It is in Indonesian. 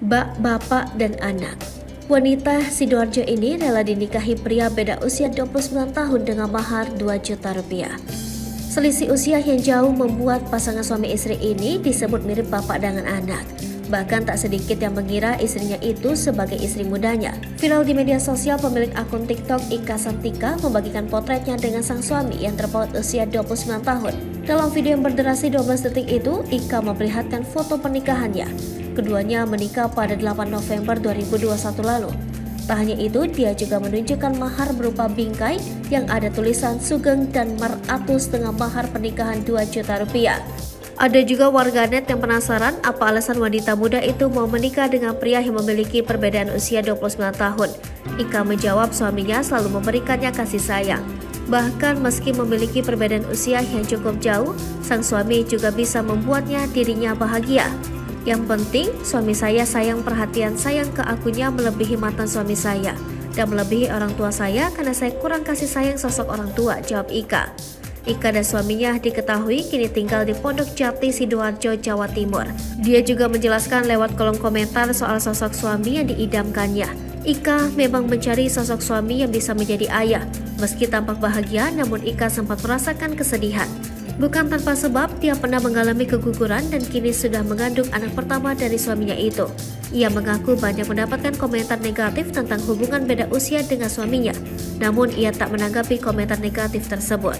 Bak, bapak, dan anak. Wanita Sidoarjo ini rela dinikahi pria beda usia 29 tahun dengan mahar 2 juta rupiah. Selisih usia yang jauh membuat pasangan suami istri ini disebut mirip bapak dengan anak. Bahkan tak sedikit yang mengira istrinya itu sebagai istri mudanya. Viral di media sosial, pemilik akun TikTok Ika Santika membagikan potretnya dengan sang suami yang terpaut usia 29 tahun. Dalam video yang berdurasi 12 detik itu, Ika memperlihatkan foto pernikahannya. Keduanya menikah pada 8 November 2021 lalu. Tak hanya itu, dia juga menunjukkan mahar berupa bingkai yang ada tulisan Sugeng dan Maratus dengan mahar pernikahan 2 juta rupiah. Ada juga warganet yang penasaran apa alasan wanita muda itu mau menikah dengan pria yang memiliki perbedaan usia 29 tahun. Ika menjawab suaminya selalu memberikannya kasih sayang. Bahkan meski memiliki perbedaan usia yang cukup jauh, sang suami juga bisa membuatnya dirinya bahagia. Yang penting, suami saya sayang perhatian sayang ke akunya melebihi mantan suami saya dan melebihi orang tua saya karena saya kurang kasih sayang sosok orang tua, jawab Ika. Ika dan suaminya diketahui kini tinggal di Pondok Jati, Sidoarjo, Jawa Timur. Dia juga menjelaskan lewat kolom komentar soal sosok suami yang diidamkannya. Ika memang mencari sosok suami yang bisa menjadi ayah. Meski tampak bahagia, namun Ika sempat merasakan kesedihan. Bukan tanpa sebab, dia pernah mengalami keguguran dan kini sudah mengandung anak pertama dari suaminya itu. Ia mengaku banyak mendapatkan komentar negatif tentang hubungan beda usia dengan suaminya. Namun ia tak menanggapi komentar negatif tersebut.